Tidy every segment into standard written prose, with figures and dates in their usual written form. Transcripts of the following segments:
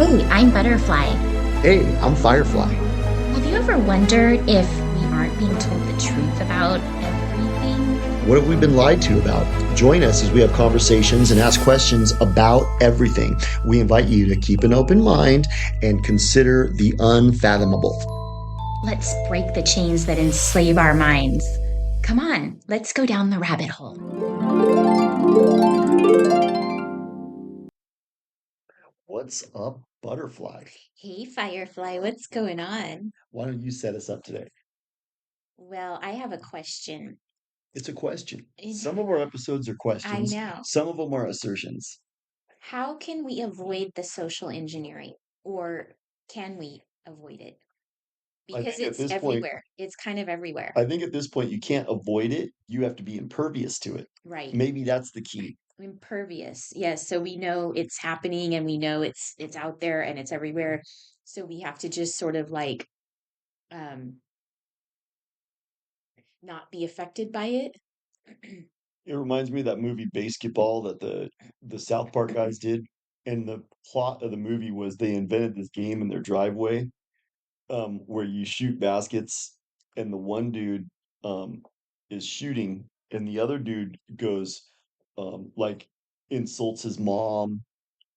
Hey, I'm Butterfly. Hey, I'm Firefly. Have you ever wondered if we aren't being told the truth about everything? What have we been lied to about? Join us as we have conversations and ask questions about everything. We invite you to keep an open mind and consider the unfathomable. Let's break the chains that enslave our minds. Come on, let's go down the rabbit hole. What's up, Butterfly? Hey, Firefly, what's going on? Why don't you set us up today? Well, I have a question. It's a question. And Some of our episodes are I questions, know. some of them are assertions. How can we avoid the social engineering? Or can we avoid it? I Because think at it's this point, everywhere. It's kind of everywhere. I think at this point you can't avoid it. You have to be impervious to it. Right. Maybe that's the key. Impervious. Yes, so we know it's happening and we know it's out there and it's everywhere. So we have to just sort of like um not be affected by it. It reminds me of that movie Basketball that the South Park guys did. And the plot of the movie was they invented this game in their driveway, where you shoot baskets, and the one dude is shooting, and the other dude goes like insults his mom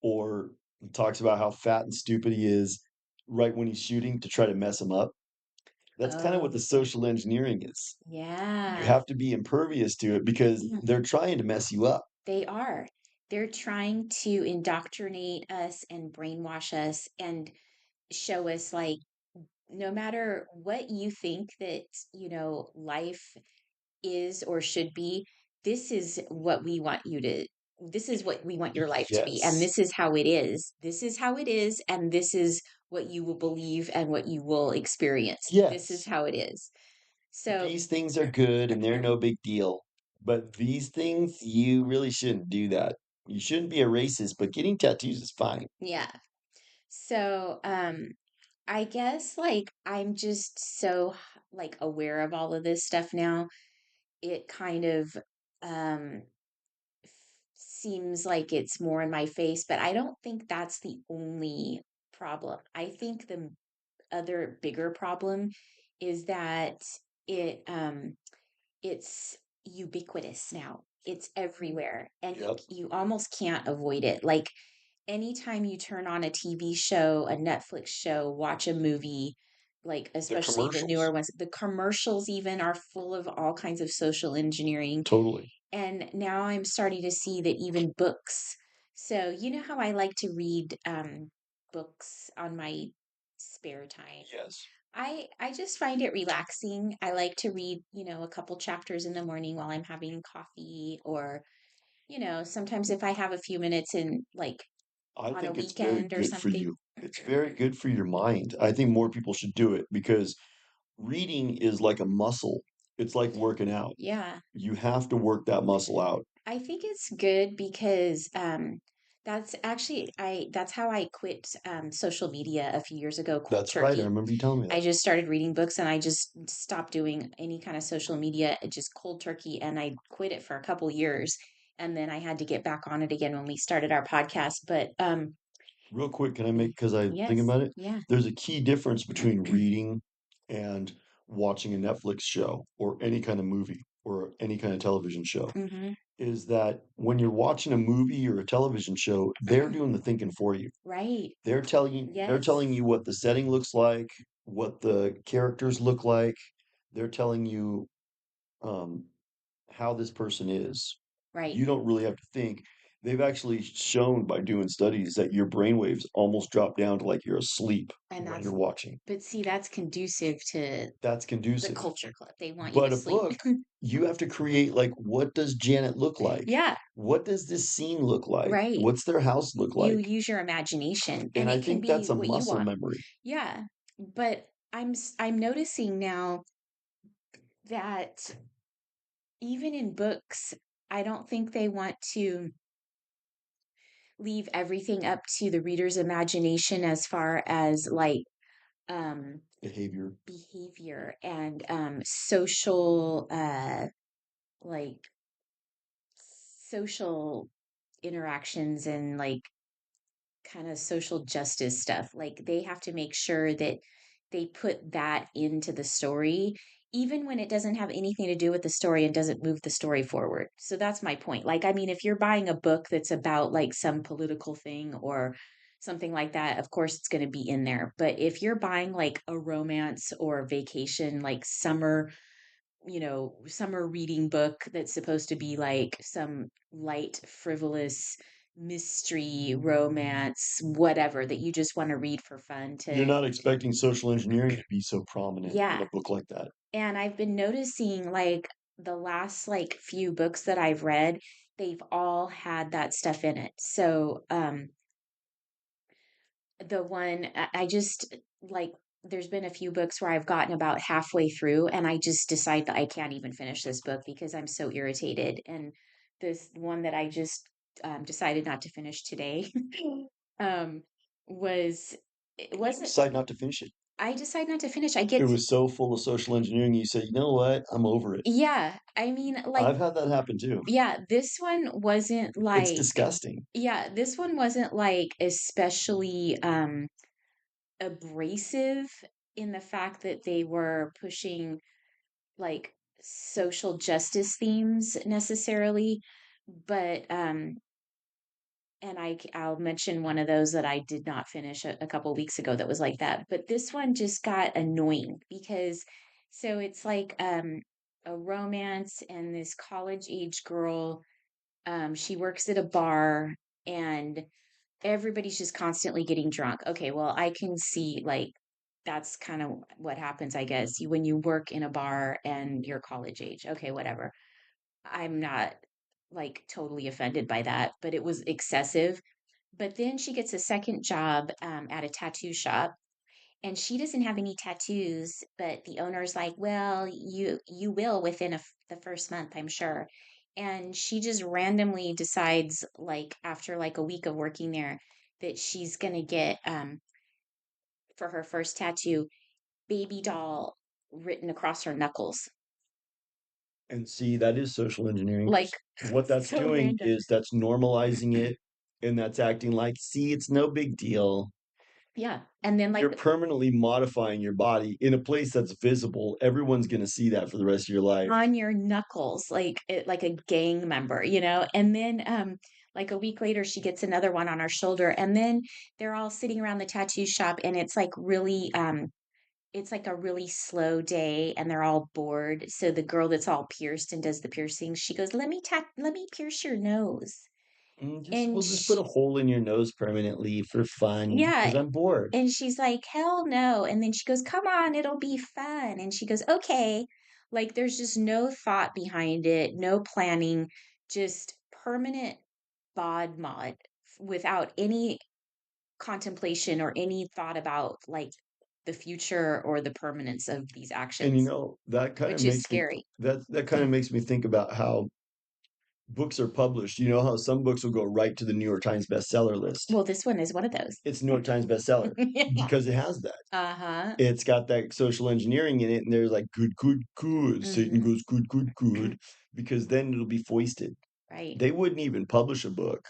or talks about how fat and stupid he is right when he's shooting to try to mess him up. That's kind of what the Oh, social engineering is. You yeah. have to be impervious to it because Mhm. they're trying to mess you up. They are. They're trying to indoctrinate us and brainwash us and show us like no matter what you think that, life is or should be, this is what we want you to, this is what we want your life to be. And Yes. this is how it is. This is how it is. And this is what you will believe and what you will experience. This is Yes. how it is. So, These things are good and they're no big deal. But these things, you really shouldn't do that. You shouldn't be a racist, but getting tattoos is fine. yeah. So, I guess like I'm just so like aware of all of this stuff now. It kind of um seems like it's more in my face, but I don't think that's the only problem. I think the other bigger problem is that it it's ubiquitous now. It's everywhere and you Yep. you almost can't avoid it. Like anytime you turn on a TV show, a Netflix show, watch a movie, like The especially the newer commercials. ones, the commercials even are full of all kinds of social engineering. Totally. And now I'm starting to see that even books. So, you know how I like to read books on my spare time. Yes. I just find it relaxing. I like to read, a couple chapters in the morning while I'm having coffee or, sometimes if I have a few minutes in like I on a think it's very weekend or good for something. you. It's very good for your mind. I think more people should do it because reading is like a muscle. It's like working out. Yeah. You have to work that muscle out. I think it's good because that's how I quit social media a few years ago, cold That's right. I turkey. remember you telling me I that. just started reading books and I just stopped doing any kind of social media, just cold turkey, and I quit it for a couple years. And then I had to get back on it again when we started our podcast. But Real quick, can I make, because I think yes, about it, yeah. there's a key difference between reading and watching a Netflix show or any kind of movie or any kind of television show, Mm-hmm. is that when you're watching a movie or a television show, they're doing the thinking for you. Right. They're Yes. telling you what the setting looks like, what the characters look like. They're telling you um, how this person is. Right. You don't really have to think. They've actually shown by doing studies that your brain waves almost drop down to like you're asleep And when that's, you're watching. but see, that's conducive to That's the conducive. culture club. They want you to But a sleep. book, you have to create like, what does Janet look like? Yeah. What does this scene look like? Right. What's their house look You like? use your imagination And and I it can think be that's a what you muscle want. memory. Yeah. But I'm noticing now that even in books, I don't think they want to leave everything up to the reader's imagination as far as like um Behavior. behavior and social like social interactions and like kind of social justice stuff. Like they have to make sure that they put that into the story, even when it doesn't have anything to do with the story and doesn't move the story forward. So that's my point. Like, I mean, if you're buying a book that's about like some political thing or something like that, of course it's going to be in there. But if you're buying like a romance or vacation, like summer, summer reading book that's supposed to be like some light, frivolous mystery, romance, whatever that you just want to read for fun You're to, not expecting social engineering to be so prominent in yeah. a book like that. And I've been noticing like the last like few books that I've read, they've all had that stuff in it. So, the one I just like there's been a few books where I've gotten about halfway through and I just decide that I can't even finish this book because I'm so irritated. And this one that I just decided not to finish today um, was it Did you wasn't decide not to finish it? I decide not to finish. I It get was so full of social engineering, you said, "You know what? I'm over it." yeah. I mean, like I've had that happen too. yeah, this one wasn't It's like disgusting. yeah, this one wasn't like especially abrasive in the fact that they were pushing like social justice themes necessarily, but and I'll mention one of those that I did not finish a couple weeks ago that was like that. But this one just got annoying because so it's like a romance and this college age girl she works at a bar and everybody's just constantly getting drunk. Okay, well, I can see like that's kind of what happens, I guess. When you work in a bar and you're college age. Okay, whatever. I'm not like totally offended by that, but it was excessive. But then she gets a second job at a tattoo shop and she doesn't have any tattoos, but the owner's like, "Well, you will within the first month, I'm sure." And she just randomly decides like after like a week of working there that she's going to get for her first tattoo baby doll written across her knuckles. And see, that is social engineering Like 'cause what that's so doing random. is that's normalizing it and that's acting like, "See, it's no big deal." Yeah. And then You're like permanently modifying your body in a place that's visible. Everyone's gonna see that for the rest of your life. on your knuckles like it like a gang member. And then like a week later she gets another one on her shoulder and then they're all sitting around the tattoo shop and it's like a really slow day and they're all bored. So the girl that's all pierced and does the piercing, she goes, let me pierce your nose." Just And we'll just put a hole in your nose permanently for fun yeah. because I'm bored. And she's like, "Hell no." And then she goes, "Come on, it'll be fun." And she goes, "Okay." Like there's just no thought behind it, no planning, just permanent bod mod without any contemplation or any thought about like the future or the permanence of these And, you actions, know, that kinda which is makes me scary. that kinda makes me think about how books are published. You know how some books will go right to the New York Times bestseller list? Well, this one is one of those. It's New York Times bestseller Yeah. because it has that. Uh-huh. It's got that social engineering in it, and there's like, "Good, good, good." Satan Mhm. goes, "Good, good, good," because then it'll be foisted. Right. They wouldn't even publish a book.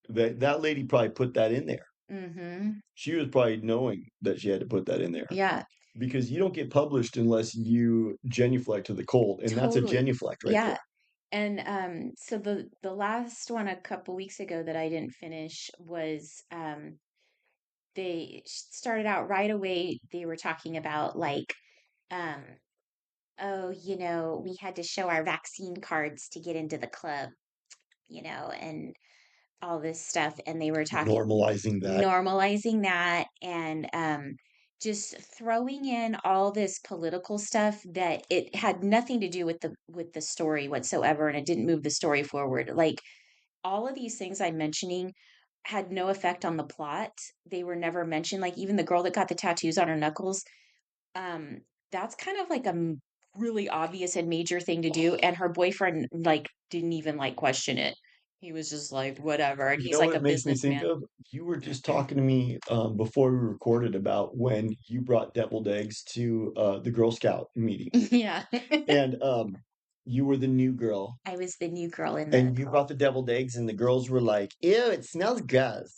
That lady probably put that in there. Mhm. She was probably knowing that she had to put that in there Yeah. because you don't get published unless you genuflect to the cold, and that's a Totally. genuflect right Yeah. there. And so the last one a couple weeks ago that I didn't finish was they started out right away. They were talking about like um oh, we had to show our vaccine cards to get into the club, and all this stuff. And they were talking Normalizing that. normalizing that and just throwing in all this political stuff that it had nothing to do with the story whatsoever and it didn't move the story forward. Like all of these things I'm mentioning had no effect on the plot. They were never mentioned. Like even the girl that got the tattoos on her knuckles, um, that's kind of like really obvious and major thing to do. And her boyfriend like didn't even like question it. He was just like, whatever. And You he's know like what a it makes me think businessman. of? You were just talking to me before we recorded about when you brought deviled eggs to the Girl Scout meeting. Yeah. And You were the new girl, I was the new girl in the and you brought the deviled eggs, and the girls were like, "Ew, it smells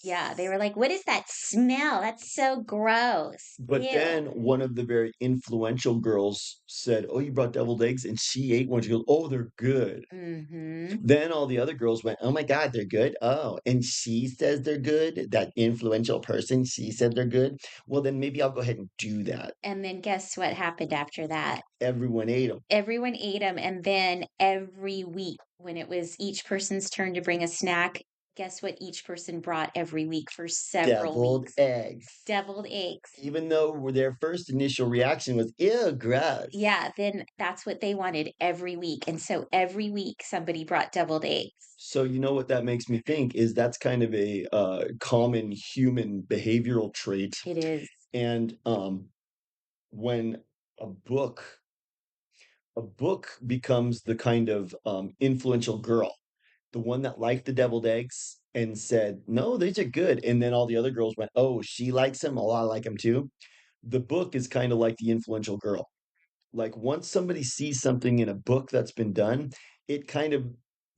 yeah, they gross." were like, "What is that smell? That's so gross. But Ew." then one of the very influential girls said, "Oh, you brought deviled eggs?" And she ate one. She goes, "Oh, they're good." Mhm. Then all the other girls went, "Oh my God, they're good. Oh, and she says they're good. That influential person, she said they're good. Well, then maybe I'll go ahead and do that." And then guess what happened after that? Everyone ate them. Everyone ate them, and then every week when it was each person's turn to bring a snack, guess what each person brought every week for several Deviled weeks? eggs. Deviled eggs. Even though their first initial reaction was, "Ew, gross." Yeah, then that's what they wanted every week, and so every week somebody brought deviled eggs. So you know what that makes me think is that's kind of a common human behavioral trait. It is. And when a book a book becomes the kind of influential girl, the one that liked the deviled eggs and said, "No, these are good," and then all the other girls went, "Oh, she likes them. Oh, I like them too." The book is kind of like the influential girl. Like once somebody sees something in a book that's been done, it kind of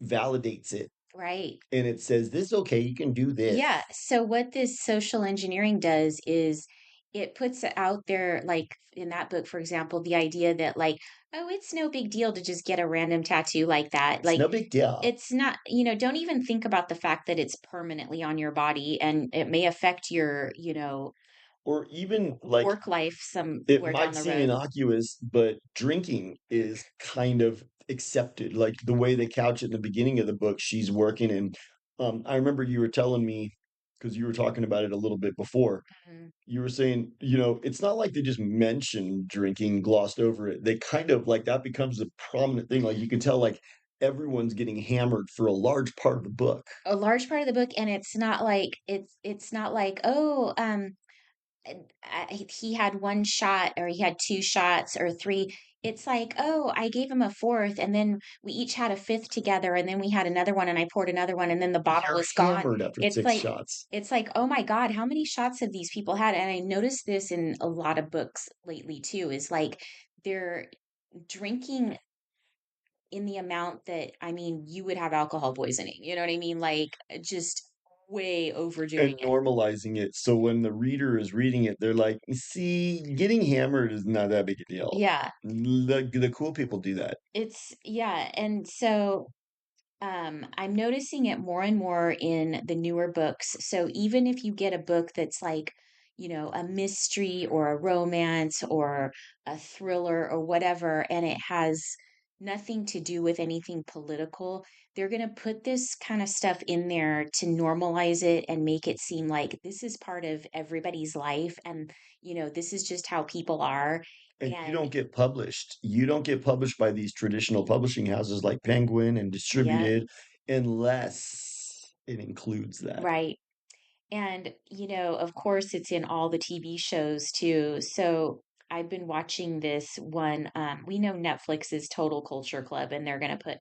validates it Right. and it says, "This is okay. You can do this." Yeah, so what this social engineering does is it puts it out there, like in that book, for example, the idea that like, oh, it's no big deal to just get a random tattoo like that. It's Like no big deal. it's not, don't even think about the fact that it's permanently on your body and it may affect your, Or even like work life it somewhere down might the seem road. innocuous, but drinking is kind of accepted. Like the way they couch it in the beginning of the book, she's working. And I remember you were telling me, because you were talking about it a little bit before, Mhm. you were saying, it's not like they just mention drinking, glossed over it. They kind of like that becomes a prominent thing. Like you can tell, like everyone's getting hammered for a large part of the book. A large part of the book, and it's not like, oh, he had one shot or he had two shots or three. It's like, oh, I gave him a fourth, and then we each had a fifth together, and then we had another one, and I poured another one, and then the bottle You're was gone. hammered after It's six like, shots. oh my God, how many shots have these people had? And I noticed this in a lot of books lately too, is like they're drinking in the amount that, I mean, you would have alcohol poisoning. You know what I mean? Like just way overdoing And it. normalizing it. So when the reader is reading it, they're like, see, getting hammered is not that big a deal. Yeah. The cool people do that. Yeah. And so I'm noticing it more and more in the newer books. So even if you get a book that's like, a mystery or a romance or a thriller or whatever, and it has nothing to do with anything political, they're going to put this kind of stuff in there to normalize it and make it seem like this is part of everybody's life. And, this is just how people are. And you And don't get published. You don't get published by these traditional publishing houses like Penguin and yeah, Distributed unless it includes that. right. And, of course, it's in all the TV shows too. So I've been watching this one. We know Netflix is Total Culture Club, and they're going to put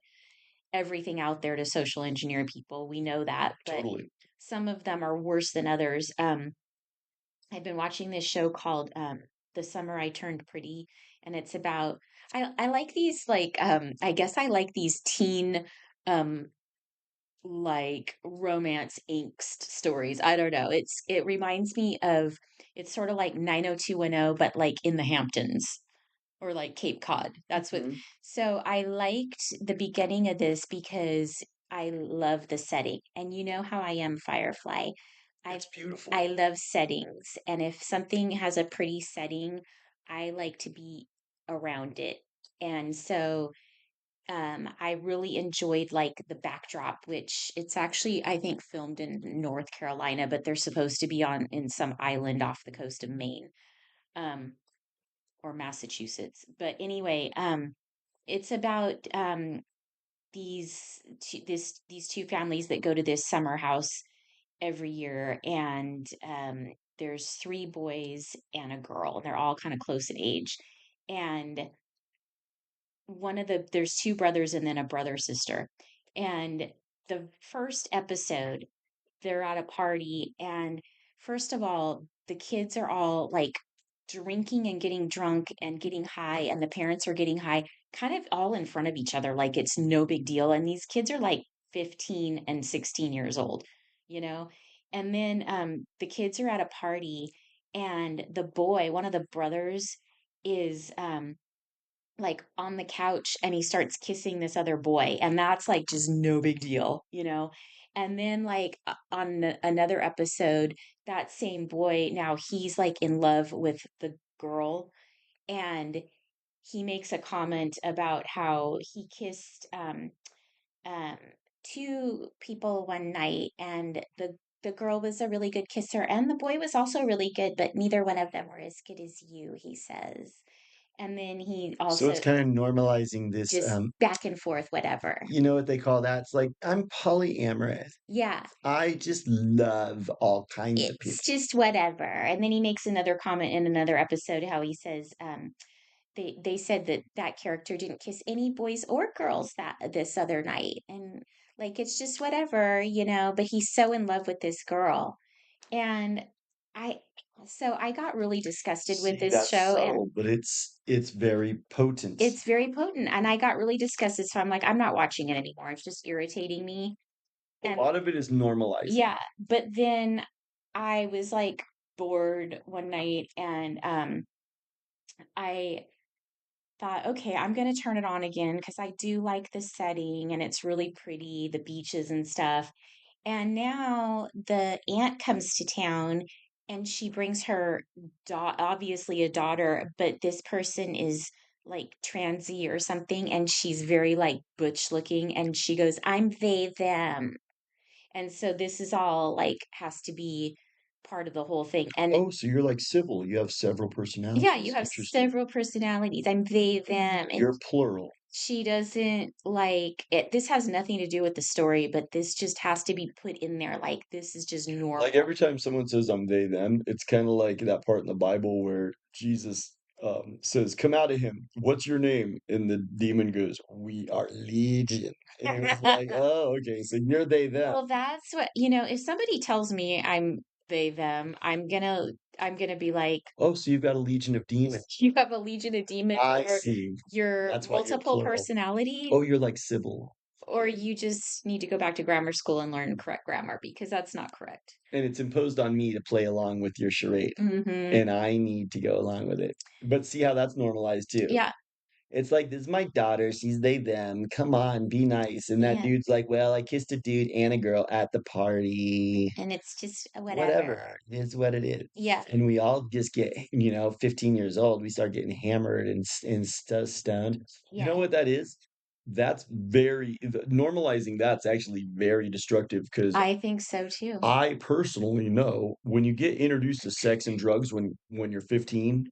everything out there to social engineer people. We know that, but Totally. some of them are worse than others. I've been watching this show called The Summer I Turned Pretty, and it's about. I like these I guess I like these teen um like romance angst stories. I don't know. It reminds me of, it's sort of like 90210, but like in the Hamptons or like Cape Cod. That's what. Mhm. So I liked the beginning of this because I love the setting. And you know how I am, Firefly. I It's beautiful. I love settings. And if something has a pretty setting, I like to be around it. And so I really enjoyed like the backdrop, which it's actually, I think, filmed in North Carolina, but they're supposed to be on in some island off the coast of Maine, um, or Massachusetts. But anyway, it's about these two families that go to this summer house every year, and there's three boys and a girl. They're all kind of close in age, and there's two brothers and then a brother sister. And the first episode, they're at a party, and first of all, the kids are all like drinking and getting drunk and getting high, and the parents are getting high, kind of all in front of each other, like it's no big deal. And these kids are like 15 and 16 years old, you know? And then the kids are at a party, and the boy, one of the brothers, is like on the couch, and he starts kissing this other boy, and that's like just no big deal, you know. And then like on another episode, that same boy, now he's like in love with the girl, and he makes a comment about how he kissed um two people one night, and the girl was a really good kisser, and the boy was also really good, but neither one of them were as good as you, he says. And then he So it's also kind of normalizing this, just back and forth, whatever. you know what they call that? It's like, I'm polyamorous. Yeah, I just love all kinds of it's people. just whatever. And then he makes another comment in another episode how he says, they said that that character didn't kiss any boys or girls that this other night, and like it's just whatever, you know. But he's so in love with this girl, and I so I got really disgusted with See, this that's show, and subtle, but it's very potent. it's very potent. And I got really disgusted, so I'm like, I'm not watching it anymore. It's just irritating me. A And lot of it is normalizing. yeah, but then I was like bored one night, and I thought, okay, I'm going to turn it on again because I do like the setting and it's really pretty, the beaches and stuff. And now the aunt comes to town, and she brings her obviously a daughter, but this person is like transy or something, and she's very like butch looking, and she goes, I'm they them. And so this is all like has to be part of the whole thing. And Oh, so you're like civil. You have several yeah, you personalities. have Interesting. several personalities. I'm they them, and You're plural. she doesn't like it. This has nothing to do with the story, but this just has to be put in there. Like this is just Like normal. every time someone says I'm they them, it's kind of like that part in the Bible where Jesus says, "Come out of him. What's your name?" And the demon goes, "We are legion." And it was like, "Oh, okay. So you're they them." Well, that's what, you know, if somebody tells me I'm they them, I'm gonna be like, Oh, so you've got a legion of demons. you have a legion of demons, I or see. you're That's why you're multiple plural. personality, Oh, you're like Sybil. or you just need to go back to grammar school and learn correct grammar because that's not correct. And it's imposed on me to play along with your charade, Hmm. and I need to go along with it. But see how that's normalized too. Yeah. It's like, "This is my daughter, she's they them, come on, be nice." And that Yeah. dude's like, "Well, I kissed a dude and a girl at the party." And it's just whatever. Whatever, it is what it is. Yeah. And we all just get, 15 years old, we start getting hammered and stoned. You know Yeah. what that is? That's very normalizing that's actually very destructive because I think so too. I personally know when you get introduced to sex and drugs when you're 15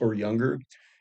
or younger,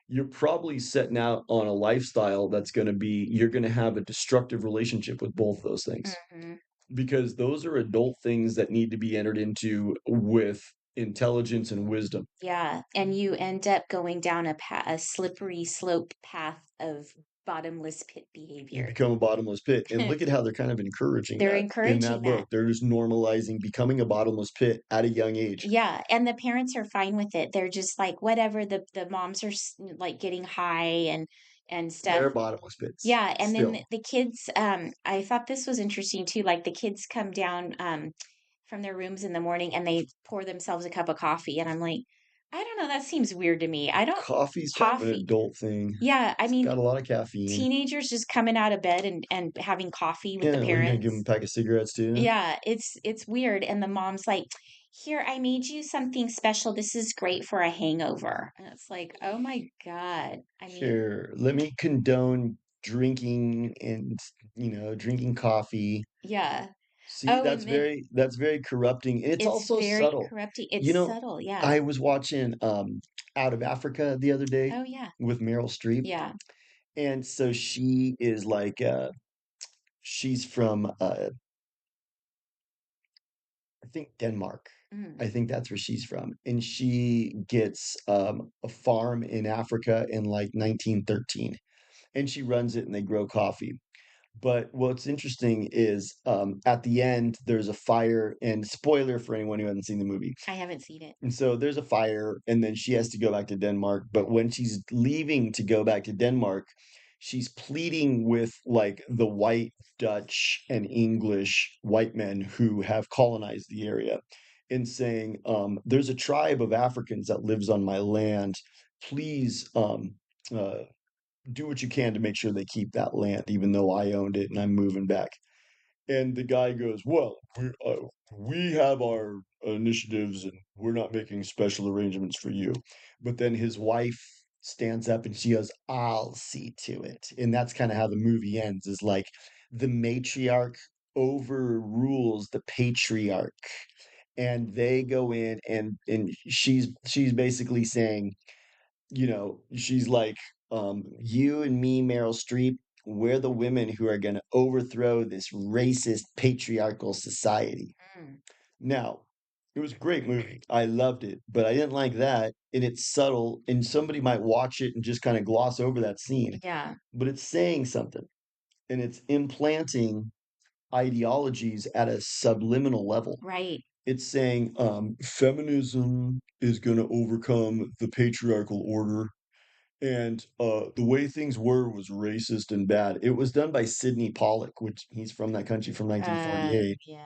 you're probably setting out on a lifestyle that's gonna be you're gonna have a destructive relationship with both those things Hmm. because those are adult things that need to be entered into with intelligence and wisdom. Yeah. And you end up going down a slippery slope path of bottomless pit You behavior. become a bottomless pit, and look at how they're kind of encouraging They're that in encouraging that that. book. They're just normalizing becoming a bottomless pit at a young age. Yeah, and the parents are fine with it. They're just like, whatever. The moms are like getting high and stuff. They're bottomless pits Yeah, and then still. the kids, I thought this was interesting too. Like the kids come down from their rooms in the morning, and they pour themselves a cup of coffee, and I'm like, I don't know, that seems weird to me. I don't Coffee's kind of an coffee. adult thing. Yeah, I It's mean, got a lot of caffeine. teenagers just coming out of bed and having coffee with the Yeah, what are you gonna give them parents. a pack of cigarettes too? Yeah, it's weird, and the mom's like, "Here, I made you something special. This is great for a hangover." And it's like, "Oh my God." I mean, Here, let me condone drinking and drinking coffee. yeah. See, Oh, and then that's very corrupting. And it's it's also very subtle. corrupting. You It's know, subtle, yeah. I was watching Out of Africa the other day Oh, yeah. with Meryl Streep. Yeah. And so she is like she's from I think Denmark. Mm, I think that's where she's from. And she gets a farm in Africa in like 1913. And she runs it and they grow coffee. But what's interesting is at the end, there's a fire, and spoiler for anyone who hasn't seen the movie. I haven't seen it. And so there's a fire, and then she has to go back to Denmark. But when she's leaving to go back to Denmark, she's pleading with like the white Dutch and English white men who have colonized the area and saying, there's a tribe of Africans that lives on my land. Please uh, do what you can to make sure they keep that land, even though I owned it and I'm moving back. And the guy goes, "Well, we have our initiatives and we're not making special arrangements for you." But then his wife stands up and she goes, "I'll see to it." And that's kind of how the movie ends, is like the matriarch overrules the patriarch. And they go in, and she's basically saying, she's like, you and me, Meryl Streep, we're the women who are going to overthrow this racist patriarchal society. Mm, Now, it was a great movie. I loved it, but I didn't like that. And it's subtle, and somebody might watch it and just kind of gloss over that scene, yeah, but it's saying something, and it's implanting ideologies at a subliminal level. right. It's saying feminism is going to overcome the patriarchal order, and the way things were was racist and bad. It was done by Sidney Pollack, which he's from that country from 1948. Yeah,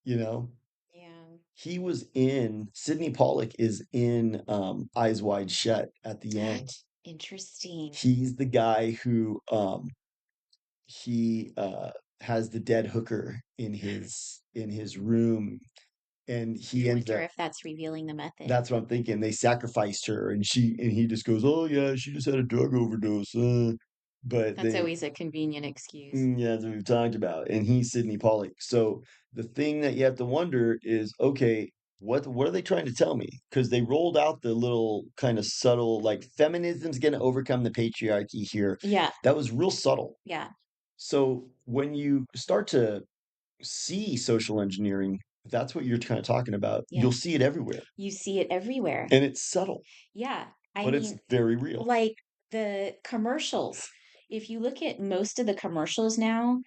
You know, yeah. he was in Sidney Pollack is in Eyes Wide Shut at the end. Interesting. He's the guy who he has the dead hooker in his room, and I he ends wonder up. if that's revealing the method. That's what I'm thinking. They sacrificed her, and he just goes, "Oh yeah, she just had a drug overdose." But That's they always a convenient excuse. Yeah, that's what we've talked about. And he's Sidney Pollack. So the thing that you have to wonder is, okay, what are they trying to tell me? Because they rolled out the little kind of subtle, like feminism's going to overcome the patriarchy here. Yeah, That was real subtle. yeah, So when you start to see social engineering, if that's what you're kind of talking about, yeah. you'll see it everywhere. You see it everywhere. And it's subtle, Yeah. I but it's mean, very real. like the commercials. If you look at most of the commercials now,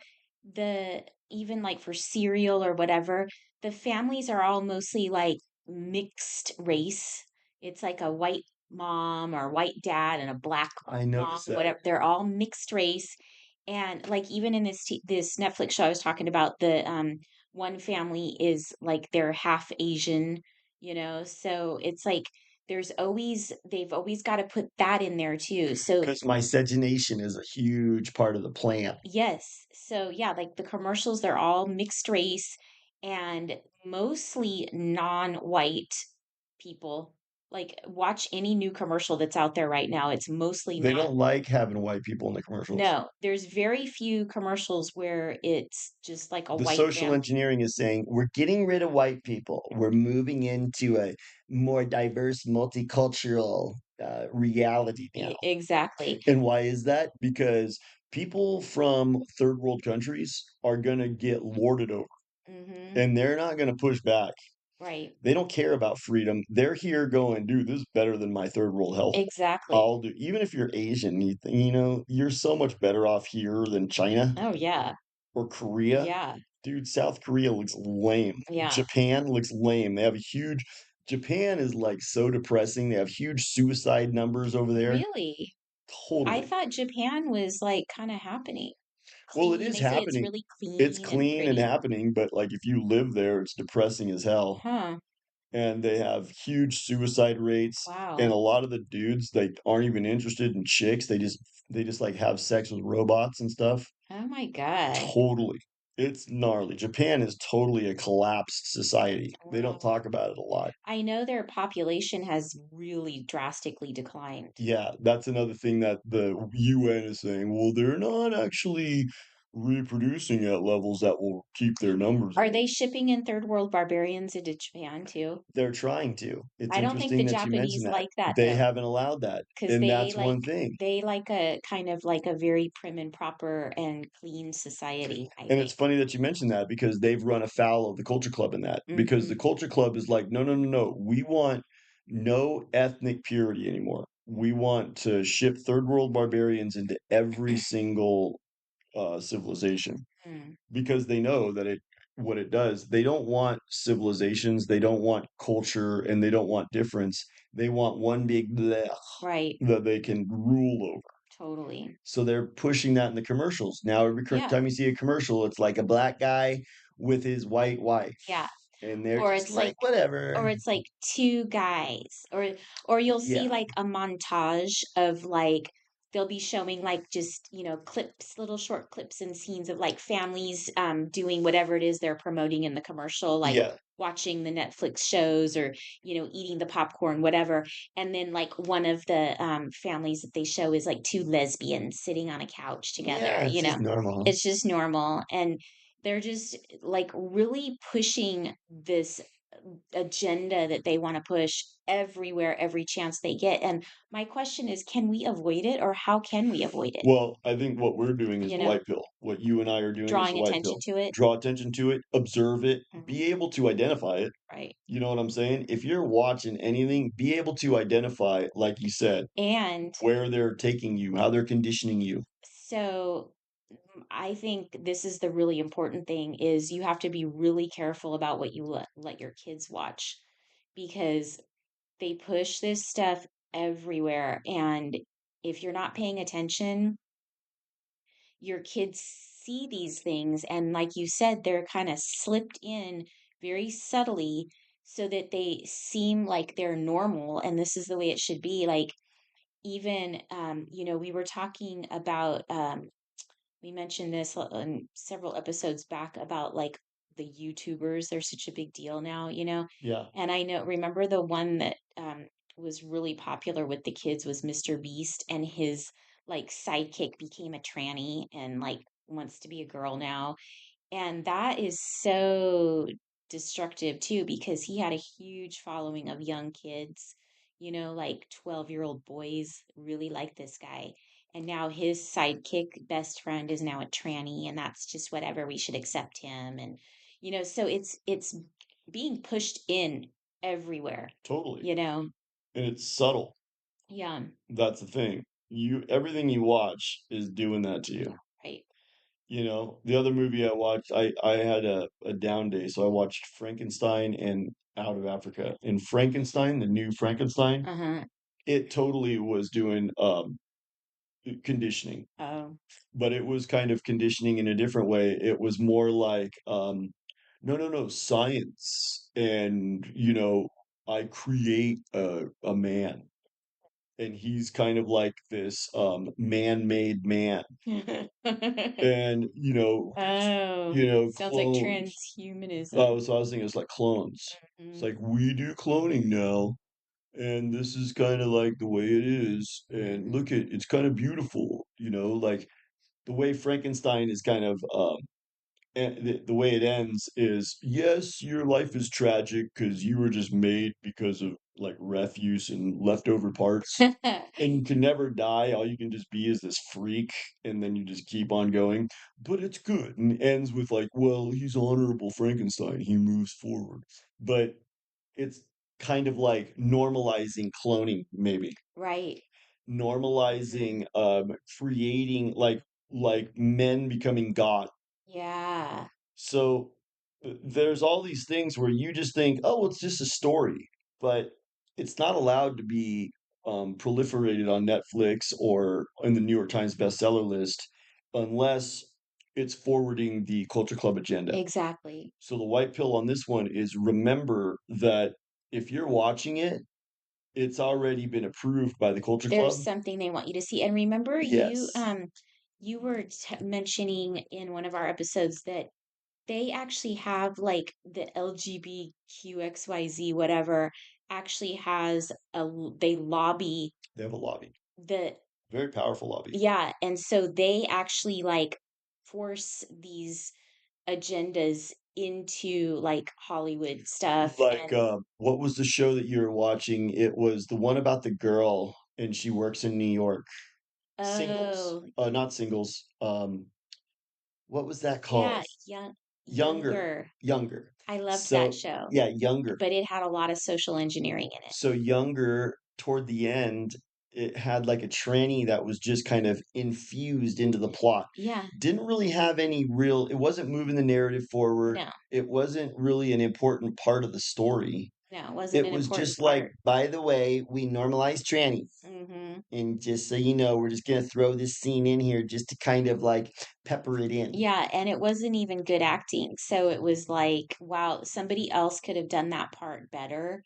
the even like for cereal or whatever, the families are all mostly like mixed race. It's like a white mom or white dad and a black I mom, noticed that. whatever. They're all mixed race. And like even in this Netflix show I was talking about, the one family is like they're half Asian, so it's like they've always got to put that in there too. So Because miscegenation is a huge part of the plan. yes. So yeah, like the commercials, they're all mixed race and mostly non-white people. Like watch any new commercial that's out there right now. It's mostly They not. don't like having white people in the commercials. No, there's very few commercials where it's just like a The white social family. engineering is saying we're getting rid of white people. We're moving into a more diverse, multicultural reality now. Exactly. And why is that? Because people from third world countries are going to get lorded over, Mm-hmm. and they're not going to push back. Right. They don't care about freedom. They're here going, dude, this is better than my third world health. Exactly. I'll do. Even if you're Asian, you're so much better off here than China Oh yeah. or Korea. Yeah. Dude, South Korea looks lame. Yeah. Japan looks lame. Japan is like so depressing. They have huge suicide numbers over there. Really? I Totally. thought Japan was like kind of happening. Well, it Clean. is They say it's happening. really It's clean and clean and pretty. happening, but like if you live there, it's depressing as hell. Huh. And they have huge suicide rates. And Wow. a lot of the dudes, they aren't even interested in chicks. They just like have sex with robots and stuff. Oh my God. Totally. It's gnarly. Japan is totally a collapsed society. They don't Wow. talk about it a lot. I know their population has really drastically declined. Yeah, that's another thing that the UN is saying. Well, they're not actually reproducing at levels that will keep their numbers Are low. they shipping in third world barbarians into Japan too? They're trying to. It's I don't think the interesting that you Japanese mention that. like that They though, haven't allowed that. because And that's one thing. they like a kind of like a very prim and proper and clean society, I And it's think. funny that you mentioned that because they've run afoul of the Culture Club in that. Because Mm-hmm. the Culture Club is like, no, no, no, no. We want no ethnic purity anymore. We want to ship third world barbarians into every single civilization Mm, because they know that it what it does. They don't want civilizations, they don't want culture, and they don't want difference. They want one big blech right. that they can rule over. Totally. So they're pushing that in the commercials. Now, every Yeah. time you see a commercial, it's like a black guy with his white wife, Yeah. and they're Or just it's like, like whatever. two guys, or you'll see Yeah. like a montage of like they'll be showing like just clips, little short clips and scenes of like families doing whatever it is they're promoting in the commercial, like Yeah. watching the Netflix shows, or eating the popcorn, whatever. And then like one of the families that they show is like two lesbians sitting on a couch together. Yeah, it's just normal. It's just normal. And they're just like really pushing this agenda that they want to push everywhere, every chance they get. And my question is, can we avoid it, or how can we avoid it? Well, I think what we're doing is You the know, white pill. What you and I are doing is the drawing white attention pill. to it. Draw attention to it, observe it, Mhm. be able to identify it. Right. You know what I'm saying? If you're watching anything, be able to identify, like you said, And where they're taking you, how they're conditioning you. so I think this is the really important thing, is you have to be really careful about what you let your kids watch, because they push this stuff everywhere. And if you're not paying attention, your kids see these things, and like you said, they're kind of slipped in very subtly so that they seem like they're normal and this is the way it should be. Like, even we were talking about we mentioned this in several episodes back about like the YouTubers. They're such a big deal now, Yeah. and I know, remember the one that was really popular with the kids was Mr. Beast, and his like sidekick became a tranny and like wants to be a girl now. And that is so destructive too, because he had a huge following of young kids, like 12-year-old boys really like this guy. And now his sidekick best friend is now a tranny, and that's just whatever, we should accept him. And so it's being pushed in everywhere, Totally. you know. And it's subtle. Yeah, That's the thing. You everything you watch is doing that to you. right. The other movie I watched, I had a down day, so I watched Frankenstein and Out of Africa. In Frankenstein, the new Frankenstein, Uh-huh. it totally was doing conditioning, Oh. but it was kind of conditioning in a different way. It was more like no, no, no, science, and I create a man, and he's kind of like this man-made man, and Oh, sounds like clones. transhumanism. Oh, so I was thinking it's like clones. It's Mhm. like we do cloning now, and this is kind of like the way it is, and look at it's kind of beautiful, like the way Frankenstein is kind of and the way it ends is, yes, your life is tragic because you were just made because of like refuse and leftover parts, and you can never die. All you can just be is this freak, and then you just keep on going. But it's good, and it ends with like, well, he's honorable Frankenstein. He moves forward, but it's kind of like normalizing cloning, maybe Right. Mhm. normalizing creating like men becoming god. Yeah. So there's all these things where you just think, oh, well, it's just a story, but it's not allowed to be proliferated on Netflix or in the New York Times bestseller list unless it's forwarding the Culture Club agenda. Exactly. So the white pill on this one is remember that if you're watching it, it's already been approved by the Culture There's Club. something they want you to see. And remember, Yes, you were mentioning in one of our episodes that they actually have like the LGBTQXYZ whatever actually has they lobby they have a lobby, the very powerful lobby. yeah, and so they actually like force these agendas into like Hollywood stuff. Like, And what was the show that you were watching? It was the one about the girl and she works in New York. Singles. oh, Not Singles. What was that yeah, called? Younger. younger. Younger. I loved that So, show, yeah, Younger. but it had a lot of social engineering in it. So Younger toward the end. it had like a tranny that was just kind of infused into the plot. Yeah. Didn't really have any real, it wasn't moving the narrative forward. No. It wasn't really an important part of the story. No, it wasn't It an was important just like, part. by the way, we normalize trannies. Mhm. And just so you know, we're just gonna throw this scene in here just to kind of like pepper it in. Yeah, and it wasn't even good acting. So it was like, wow, somebody else could have done that part better,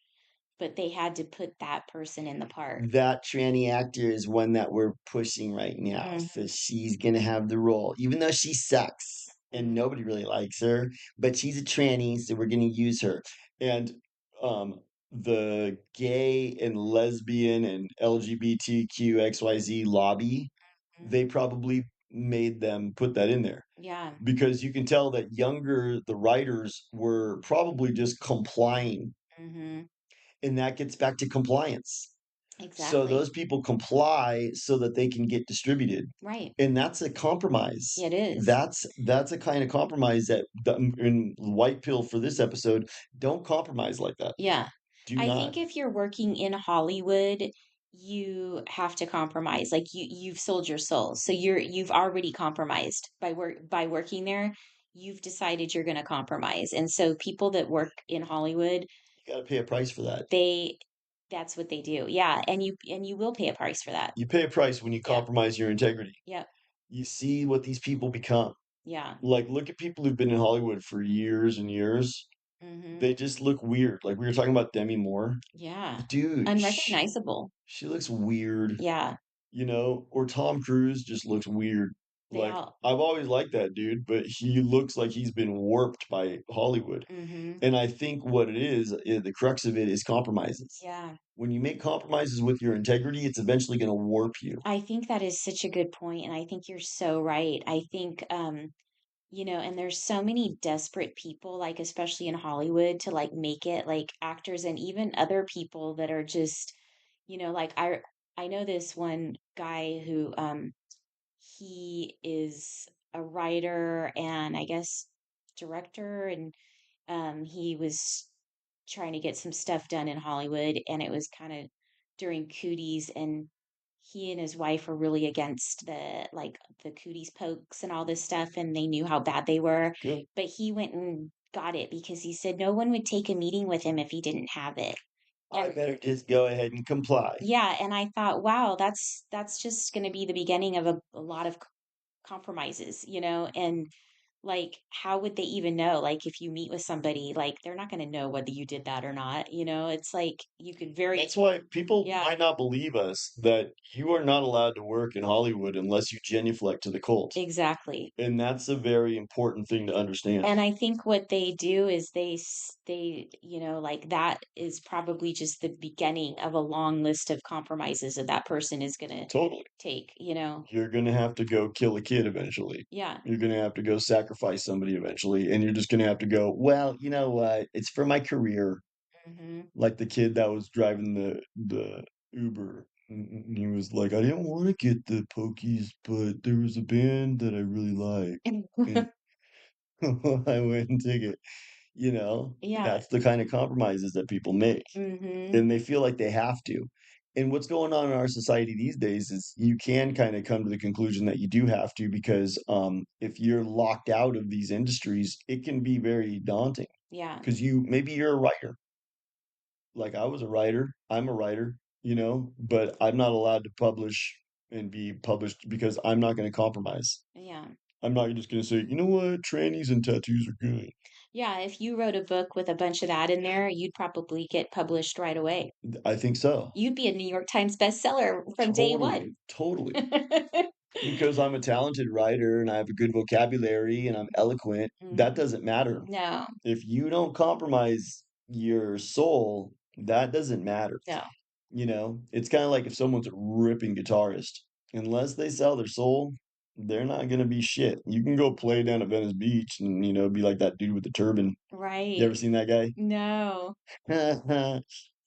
but they had to put that person in the part. That tranny actor is one that we're pushing right now. Mhm. So she's gonna have the role, even though she sucks and Mhm. nobody really likes her, but she's a tranny, so we're gonna use her. And the gay and lesbian and LGBTQ XYZ lobby, Mhm. they probably made them put that in there Yeah. because you can tell that the writers were probably just complying, Mhm. and that gets back to compliance. So Exactly. those people comply so that they can get distributed. Right. And that's a compromise. It is. That's a kind of compromise that in white pill for this episode, don't compromise like that. Yeah. Do I not. think if you're working in Hollywood, you have to compromise. Like you've sold your soul. So you've already compromised by working there. You've decided you're going to compromise. And so people that work in Hollywood, You got to pay a price for that. they that's what they do. Yeah, and you will pay a price for that. You pay a price when you Yeah. compromise your integrity. Yep. You see what these people become. Yeah. Like look at people who've been in Hollywood for years and years. Mhm. They just look weird. Like we were talking about Demi Moore. Yeah. Dude, Unrecognizable. she looks weird. Yeah. Or Tom Cruise just looks weird. They Like, all I've always liked that dude, but he looks like he's been warped by Hollywood. Mhm. And I think what it is the crux of it is compromises. Yeah. When you make compromises with your integrity, it's eventually going to warp you. I think that is such a good point, and I think you're so right. I think, and there's so many desperate people, like especially in Hollywood, to like make it like actors and even other people that are just, like I know this one guy who he is a writer and I guess director, and he was trying to get some stuff done in Hollywood, and it was kind of during cooties, and he and his wife were really against the cooties pokes and all this stuff, and they knew how bad they were. Good. But he went and got it because he said no one would take a meeting with him if he didn't have it. I And better just go ahead and comply. yeah, and I thought, wow, that's just going to be the beginning of a lot of compromises, and like how would they even know, like if you meet with somebody, like they're not going to know whether you did that or not, it's like you could very That's why people yeah, might not believe us that you are not allowed to work in Hollywood unless you genuflect to the cult. exactly. And that's a very important thing to understand. And I think what they do is like that is probably just the beginning of a long list of compromises that that person is going to Totally. take. You're gonna have to go kill a kid eventually. Yeah. You're gonna have to go sacrifice somebody eventually, and you're just gonna have to go, well, you know what? It's for my career. Hmm. Like the kid that was driving the Uber. And he was like, I didn't want to get the Pokies, but there was a band that I really like. And I went and took it. Yeah. That's the kind of compromises that people make. Hmm. And they feel like they have to. And what's going on in our society these days is you can kind of come to the conclusion that you do have to because if you're locked out of these industries, it can be very daunting Yeah. because maybe you're a writer. Like I was a writer, I'm a writer, but I'm not allowed to publish and be published because I'm not going to compromise. Yeah. I'm not just going to say, you know what, trannies and tattoos are good. Yeah, if you wrote a book with a bunch of that in there, you'd probably get published right away. I think so. You'd be a New York Times bestseller from day Totally, one. totally. Because I'm a talented writer and I have a good vocabulary and I'm eloquent, that Mhm. doesn't matter. No, If you don't compromise your soul, that doesn't matter. no. It's kind of like if someone's a ripping guitarist, unless they sell their soul, they're not going to be shit. You can go play down at Venice Beach and, be like that dude with the turban. You ever Right. seen that guy? No.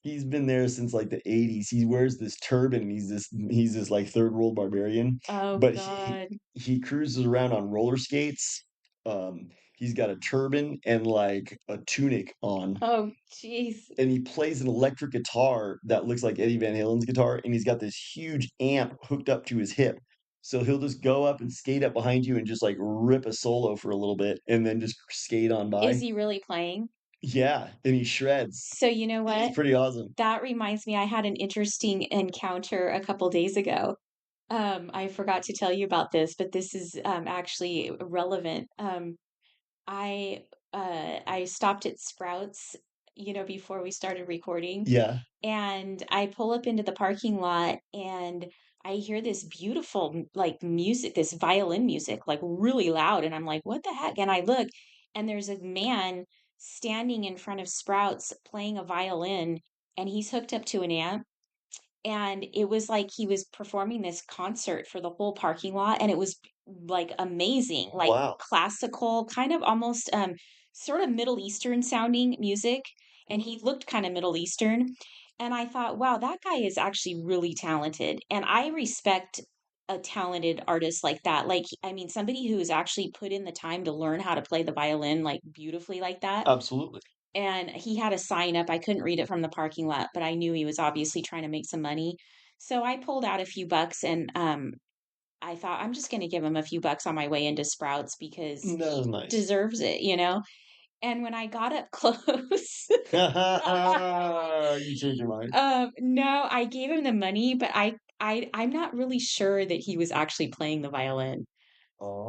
He's been there since like the 80s. He wears this turban and he's this like third world barbarian, Oh but he God. he cruises around on roller skates. Um He's got a turban and like a tunic on, Oh, jeez. and he plays an electric guitar that looks like Eddie Van Halen's guitar, and he's got this huge amp hooked up to his hip. So he'll just go up and skate up behind you and just like rip a solo for a little bit and then just skate on Is by. he really playing? Yeah, and he shreds. So you know He's what? pretty awesome. That reminds me, I had an interesting encounter a couple days ago. I forgot to tell you about this, but this is actually relevant. I I stopped at Sprouts, before we started recording, Yeah. and I pull up into the parking lot and I hear this beautiful like music, this violin music, like really loud, and I'm like, "What the heck?" And I look, and there's a man standing in front of Sprouts playing a violin, and he's hooked up to an amp, and it was like he was performing this concert for the whole parking lot, and it was like amazing, like Wow. classical, kind of almost sort of Middle Eastern sounding music, and he looked kind of Middle Eastern. And I thought, wow, that guy is actually really talented. And I respect a talented artist like that. Like, I mean, somebody who's actually put in the time to learn how to play the violin like beautifully like that. Absolutely. And he had a sign up. I couldn't read it from the parking lot, but I knew he was obviously trying to make some money. So I pulled out a few bucks, and I thought I'm just going to give him a few bucks on my way into Sprouts because That was he nice. deserves it. And when I got up close, You changed your mind. no, I gave him the money, but I'm not really sure that he was actually playing the violin.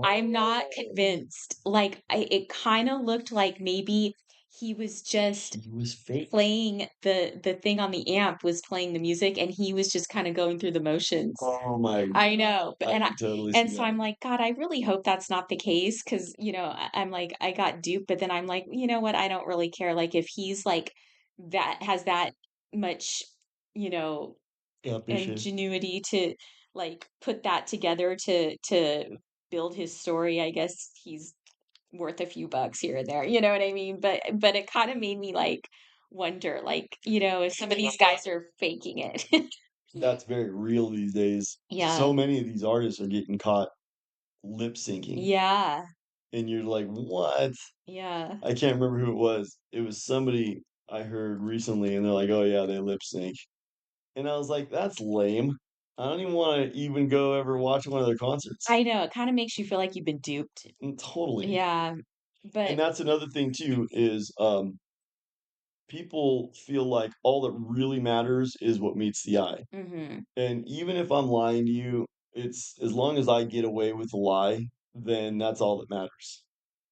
I'm not Oh, convinced. Like, it kind of looked like maybe he was just he was fake. playing the thing on the amp was playing the music, and he was just kind of going through the motions. Oh my, I know, but I and I can totally and see so that. I'm like, God, I really hope that's not the case because I'm like, I got duped, but then I'm like, you know what? I don't really care. Like, if he's like that has that much, you know, Ambition. ingenuity to like put that together to build his story, I guess he's worth a few bucks here and there. You know what I mean? But it kind of made me like wonder, like, if some of these guys are faking it. That's very real these days. Yeah. So many of these artists are getting caught lip syncing, Yeah. and you're like, what? Yeah. I can't remember who it was. It was somebody I heard recently, and they're like, oh yeah, they lip sync. And I was like, that's lame. I don't even want to even go ever watch one of their concerts. I know, it kinda makes you feel like you've been duped. Totally. Yeah, And but that's another thing too, is people feel like all that really matters is what meets the eye. mhm, And even if I'm lying to you, it's as long as I get away with the lie, then that's all that matters.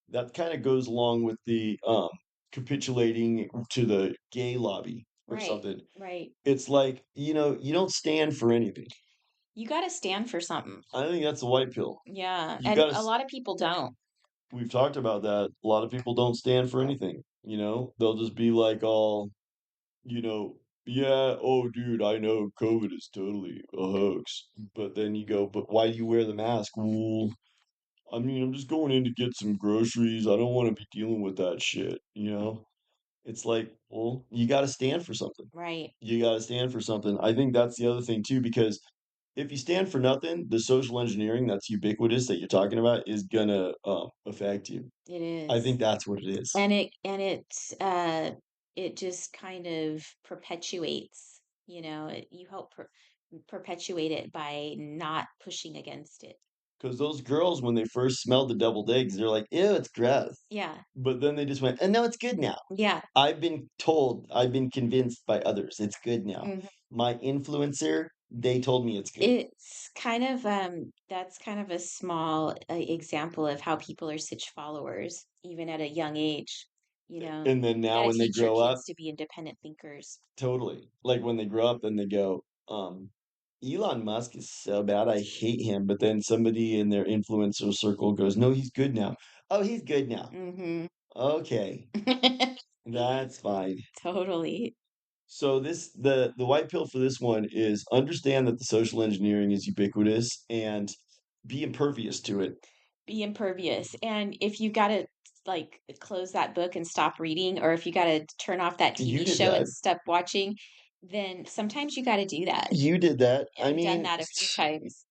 That kind of goes along with the capitulating to the gay lobby or right, something. right. It's like, you don't stand for anything. You gotta stand for something. I think that's a white pill. Yeah, You and gotta, a lot of people don't. we've talked about that. A lot of people don't stand for anything, they'll just be like all, you know, yeah, oh dude, I know COVID is totally a hoax. But then you go, but why do you wear the mask? Well, I mean, I'm just going in to get some groceries. I don't want to be dealing with that shit. It's like, well, you got to stand for something. Right, You got to stand for something. I think that's the other thing too, because if you stand for nothing, the social engineering that's ubiquitous that you're talking about is gonna affect you. it I is. think that's what it is. And it just kind of perpetuates, you help perpetuate it by not pushing against it. Because those girls, when they first smelled the deviled eggs, they're like, ew, it's gross. Yeah, But then they just went, and no, it's good now. yeah. I've been convinced by others, it's good now. Mhm. My influencer, they told me it's good. It's kind of that's kind of a small example of how people are such followers, even at a young age. And then You now got to when they teach your grow up, kids to be independent thinkers. totally. Like when they grow up, then they go, Elon Musk is so bad, I hate him. But then somebody in their influencer circle goes, no, he's good now. Oh, he's good now. Mm-hmm. Okay, that's fine. Totally. So the white pill for this one is understand that the social engineering is ubiquitous and be impervious to it. Be impervious. And if you got to like close that book and stop reading, or if you got to turn off that You TV did show and that. stop watching, then sometimes you got to do that. You did that. I I've done mean, that a few times.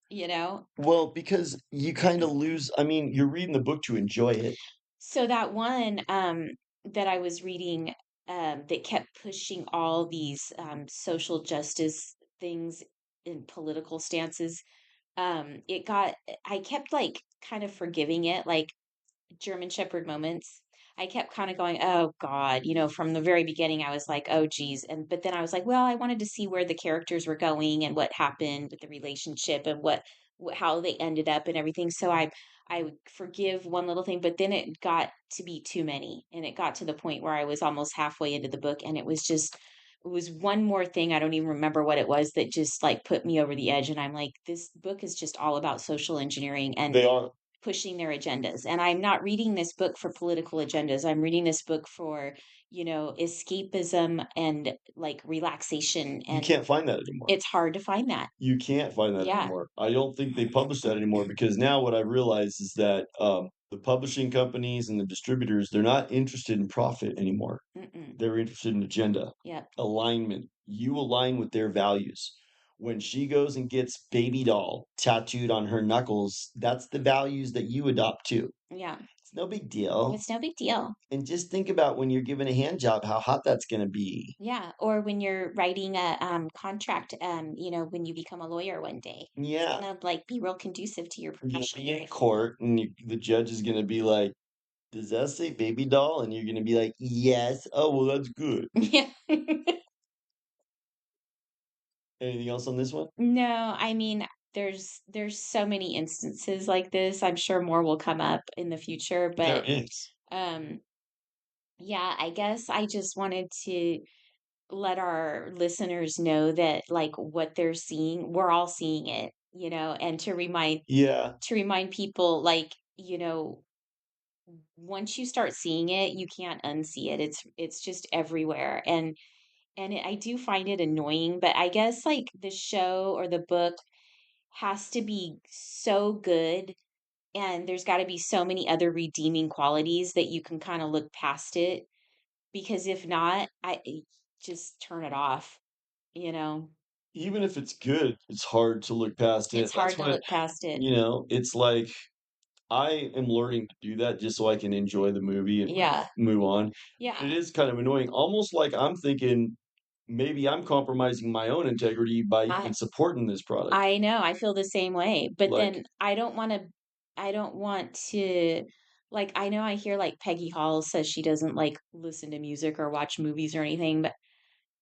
well, because you kind of lose. I mean, you're reading the book to enjoy it. So that one, that I was reading, that kept pushing all these, social justice things and political stances, it got I kept, like, kind of forgiving it, like, German Shepherd moments, I kept kinda going, "Oh god," from the very beginning, I was like, "Oh, geez," but then I was like, "Well, I wanted to see where the characters were going and what happened with the relationship and how they ended up and everything," so I would forgive one little thing, but then it got to be too many, and it got to the point where I was almost halfway into the book, and it was one more thing, I don't even remember what it was, that just, like, put me over the edge, and I'm like, "This book is just all about social engineering and They are. pushing their agendas." And I'm not reading this book for political agendas. I'm reading this book for, escapism and like relaxation. You And can't find that anymore. it's hard to find that. You can't find that Yeah. anymore. I don't think they publish that anymore because now what I realize is that, the publishing companies and the distributors, they're not interested in profit anymore. Mm-mm. They're interested in agenda, Yep. alignment. You align with their values. When she goes and gets baby doll tattooed on her knuckles, that's the values that you adopt too. Yeah. It's no big deal. It's no big deal. And just think about when you're given a hand job, how hot that's gonna be. Yeah. Or when you're writing a contract, when you become a lawyer one day, it's Yeah, gonna like be real conducive to your you'll profession. be in court and the judge is gonna be like, "Does that say baby doll?" And you're gonna be like, "Yes." "Oh, well, that's good." Yeah. Anything else on this one? No, I mean, there's so many instances like this. I'm sure more will come up in the future, There but is. um yeah, I guess I just wanted to let our listeners know that like what they're seeing, we're all seeing it, and Yeah, to remind people like, once you start seeing it, you can't unsee it. It's just everywhere. I do find it annoying, but I guess like the show or the book has to be so good, and there's got to be so many other redeeming qualities that you can kind of look past it, because if not, just turn it off, you know. even if it's good, it's hard to look past it. It's That's hard to what look past it. it's like I am learning to do that just so I can enjoy the movie and Yeah. move on. Yeah. But it is kind of annoying, almost like I'm thinking maybe I'm compromising my own integrity by even I supporting this product. I know, I feel the same way. But Like, then I don't want to like I know I hear like Peggy Hall says she doesn't like listen to music or watch movies or anything, but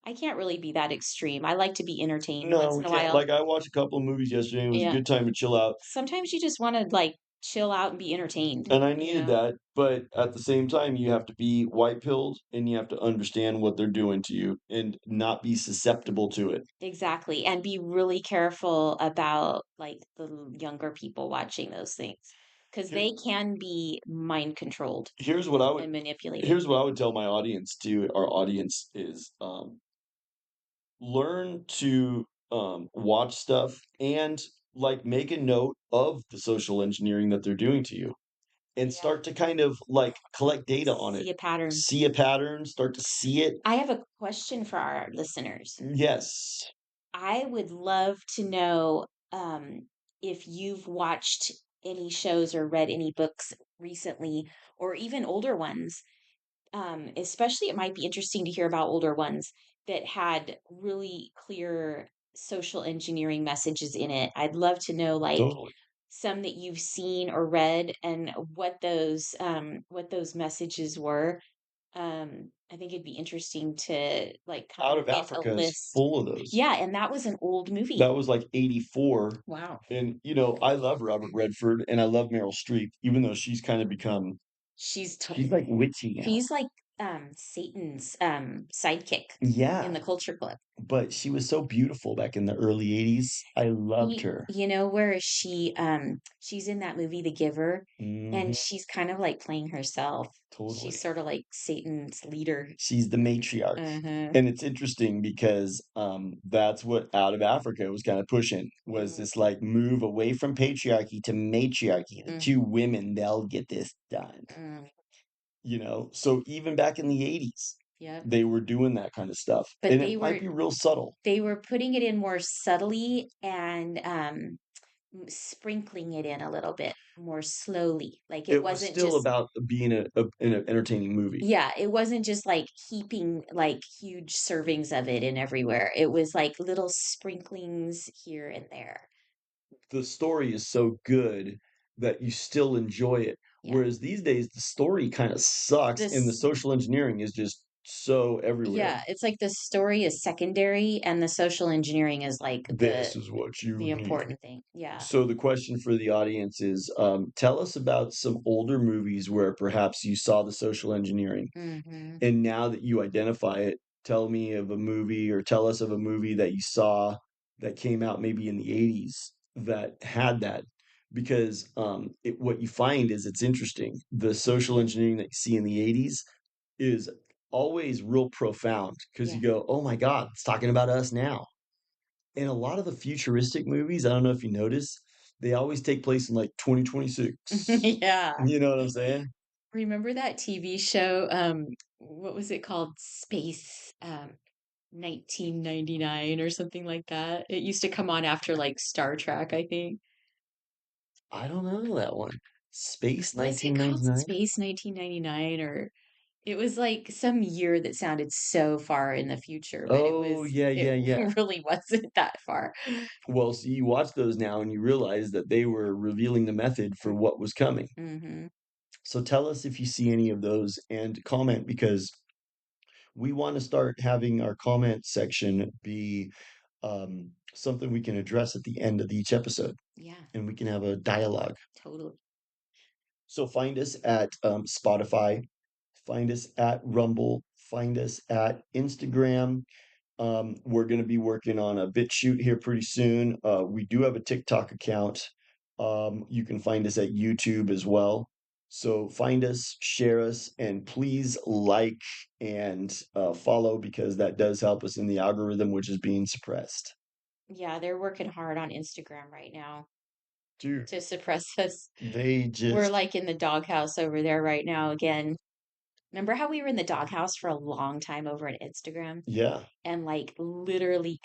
I can't really be that extreme. I like to be entertained no, once we in a can't. while. Like, I watched a couple of movies yesterday, and it was a Yeah. good time to chill out, Sometimes you just wanna, like, chill out and be entertained, and I you needed know? that, but at the same time, you have to be white-pilled, and you have to understand what they're doing to you and not be susceptible to it. Exactly, and be really careful about, like, the younger people watching those things, because Here they can be mind controlled here's what I would and manipulated. here's what I would tell my audience to our audience is, learn to, watch stuff and, like, make a note of the social engineering that they're doing to you, and Yeah. start to kind of, like, collect data on it. See a pattern. See a pattern, start to see it. I have a question for our listeners. Yes. I would love to know, if you've watched any shows or read any books recently, or even older ones. Especially it might be interesting to hear about older ones that had really clear social engineering messages in it. I'd love to know like Totally. some that you've seen or read and what those messages were. I think it'd be interesting to like kind Out of of get a Africa is list. full of those. Yeah, and that was an old movie. That was, like, '84, Wow. and, I love Robert Redford, and I love Meryl Streep, even though she's kinda become She's t- she's, like, witchy now. she's like Satan's sidekick in Yeah, the Culture Club. but she was so beautiful back in the early '80s. I loved her. You know where she's in that movie The Giver, and Mhm, she's kind of like playing herself. She's totally. sort of like Satan's leader. She's the matriarch, Uh-huh. and it's interesting because, that's what Out of Africa was kinda pushing, was Mm, this, like, move away from patriarchy to matriarchy. The mm, 2 women, they'll get this done, mm. So even back in the '80s, Yep. they were doing that kinda stuff, But and it might be real subtle. they were putting it in more subtly and sprinkling it in a little bit more slowly. Like it It was wasn't still just, about being an entertaining movie. yeah, it wasn't just like heaping like huge servings of it in everywhere. It was like little sprinklings here and there. The story is so good that you still enjoy it. Yeah. Whereas these days, the story kind of sucks and the This, social engineering is just so everywhere. yeah, it's like the story is secondary and the social engineering is like This is what you the need. important thing. Yeah. So the question for the audience is, tell us about some older movies where perhaps you saw the social engineering. Hmm. And now that you identify it, tell me of a movie or tell us of a movie that you saw that came out maybe in the 80s that had that. Because what you find is it's interesting. The social engineering that you see in the 80s is always real profound because Yeah. you go, oh my God, it's talking about us now. And a lot of the futuristic movies, I don't know if you notice, they always take place in like 2026. Yeah. You know what I'm saying? Remember that TV show? What was it called? Space 1999 or something like that. It used to come on after like Star Trek, I think. I don't know that one. Space Was it called 1999? Space 1999, or it was like some year that sounded so far in the future, but Oh, yeah, it yeah, yeah. really wasn't that far. Well, so you watch those now and you realize that they were revealing the method for what was coming. Mm-hmm. So tell us if you see any of those and comment because we want to start having our comment section be something we can address at the end of each episode Yeah, and we can have a dialogue. totally. So find us at Spotify, find us at Rumble, find us at Instagram. We're going to be working on a bit shoot here pretty soon. We do have a TikTok account. You can find us at YouTube as well. So find us, share us, and please like and follow because that does help us in the algorithm, which is being suppressed. Yeah, they're working hard on Instagram right now Dude, to suppress us. they We're just, like in the doghouse over there right now again. Remember how we were in the doghouse for a long time over on Instagram yeah, and like literally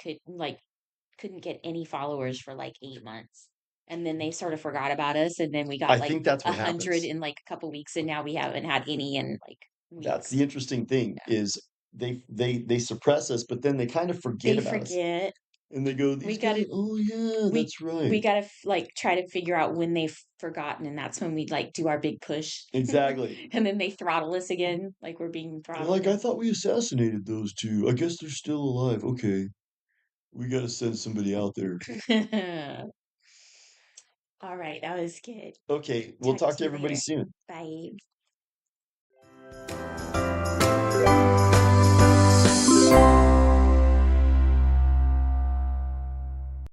couldn't get any followers for like 8 months. And then they sort of forgot about us. And then we got I like think that's a what hundred happens. in like a couple weeks, and now we haven't had any in like That's weeks. the interesting thing is they suppress us, but then they kind of forget They about us. forget. And they go, We these got guys, to oh yeah, we that's we right. got to like try to figure out when they've forgotten, and that's when we like do our big push. Exactly. And then they throttle us again, like we're being They're throttled like, I now. thought we assassinated those two. I guess they're still alive. Okay, we got to send somebody out there. All right, that was good. Okay, we'll Talk talk to to you everybody later. soon. Bye.